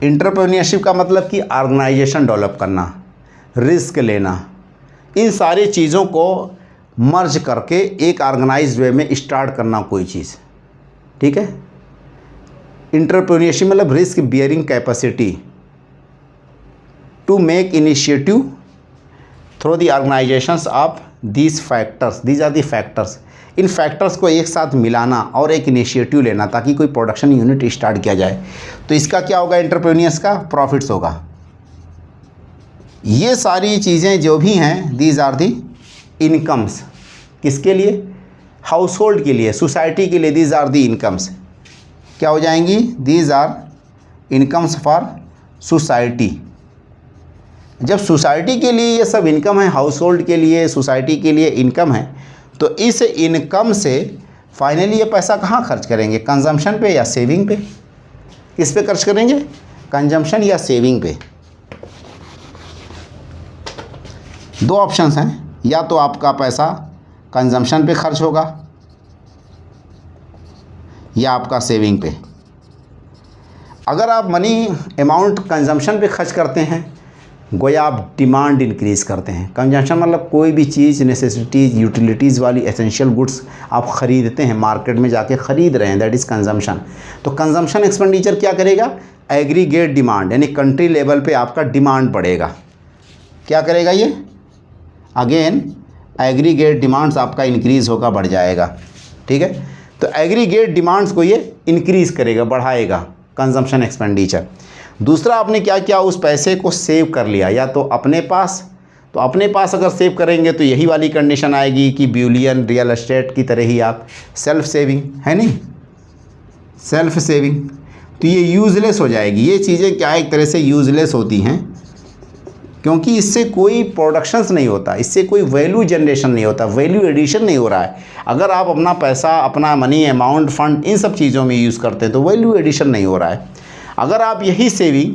Entrepreneurship का मतलब कि ऑर्गेनाइजेशन डेवलप करना, रिस्क लेना, इन सारी चीज़ों को मर्ज करके एक ऑर्गेनाइज्ड वे में स्टार्ट करना कोई चीज़, ठीक है। एंटरप्रेन्योरशिप मतलब risk bearing capacity to make initiative through the organisations of these factors, these are the factors. इन फैक्टर्स को एक साथ मिलाना और एक इनिशिएटिव लेना ताकि कोई प्रोडक्शन यूनिट स्टार्ट किया जाए। तो इसका क्या होगा, एंटरप्रेन्योर्स का प्रॉफिट्स होगा। ये सारी चीज़ें जो भी हैं, दीज आर दी इनकम्स, किसके लिए, हाउस होल्ड के लिए, सोसाइटी के लिए, दीज आर दी इनकम्स क्या हो जाएंगी, these are incomes for society. जब सोसाइटी के लिए ये सब इनकम है, हाउस होल्ड के लिए, सोसाइटी के लिए इनकम है, तो इस इनकम से फाइनली ये पैसा कहाँ खर्च करेंगे, कंजम्पशन पे या सेविंग पे। किस पे खर्च करेंगे, कंजम्पशन या सेविंग पे। दो ऑप्शंस हैं, या तो आपका पैसा कंजम्पशन पे खर्च होगा या आपका सेविंग पे। अगर आप मनी अमाउंट कंजम्पशन पे खर्च करते हैं, गोया आप डिमांड इंक्रीज़ करते हैं। कंजम्पशन मतलब कोई भी चीज़, नेसेसिटीज़, यूटिलिटीज़ वाली एसेंशियल गुड्स आप ख़रीदते हैं, मार्केट में जाके ख़रीद रहे हैं, दैट इज़ कंजम्पशन। तो कंजम्पशन एक्सपेंडिचर क्या करेगा, एग्रीगेट डिमांड, यानी कंट्री लेवल पे आपका डिमांड बढ़ेगा। क्या करेगा ये, अगेन एग्रीगेट डिमांड्स आपका इंक्रीज़ होगा, बढ़ जाएगा, ठीक है। तो एग्रीगेट डिमांड्स को ये इंक्रीज़ करेगा, बढ़ाएगा कंजम्पशन एक्सपेंडिचर। दूसरा, आपने क्या किया, उस पैसे को सेव कर लिया, या तो अपने पास, तो अपने पास अगर सेव करेंगे तो यही वाली कंडीशन आएगी कि बुलियन, रियल एस्टेट की तरह ही आप सेल्फ सेविंग है नहीं, सेल्फ सेविंग, तो ये यूज़लेस हो जाएगी। ये चीज़ें क्या है, एक तरह से यूज़लेस होती हैं, क्योंकि इससे कोई प्रोडक्शंस नहीं होता, इससे कोई वैल्यू जनरेशन नहीं होता, वैल्यू एडिशन नहीं हो रहा है। अगर आप अपना पैसा, अपना मनी, अमाउंट, फंड, इन सब चीज़ों में यूज़ करते हैं तो वैल्यू एडिशन नहीं हो रहा है। अगर आप यही सेविंग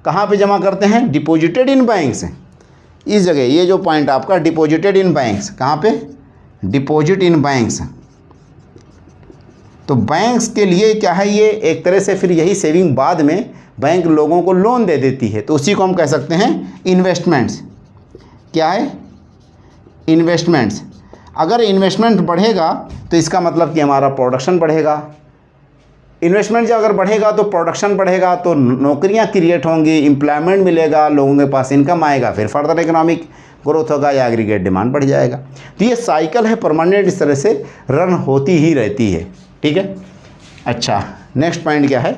कहाँ पे जमा करते हैं, डिपॉजिटेड इन बैंक्स, इस जगह, ये जो पॉइंट आपका डिपॉजिटेड इन बैंक्स, कहाँ पे, डिपॉजिट इन बैंक्स। तो बैंक्स के लिए क्या है, ये एक तरह से फिर यही सेविंग बाद में बैंक लोगों को लोन दे देती है, तो उसी को हम कह सकते हैं इन्वेस्टमेंट्स। क्या है, इन्वेस्टमेंट्स। अगर इन्वेस्टमेंट बढ़ेगा तो इसका मतलब कि हमारा प्रोडक्शन बढ़ेगा। इन्वेस्टमेंट जब अगर बढ़ेगा तो प्रोडक्शन बढ़ेगा, तो नौकरियां क्रिएट होंगी, एम्प्लॉयमेंट मिलेगा, लोगों के पास इनकम आएगा, फिर फर्दर इकोनॉमिक ग्रोथ होगा या एग्रीगेट डिमांड बढ़ जाएगा। तो ये साइकिल है, परमानेंट, इस तरह से रन होती ही रहती है, ठीक है। अच्छा, नेक्स्ट पॉइंट क्या है,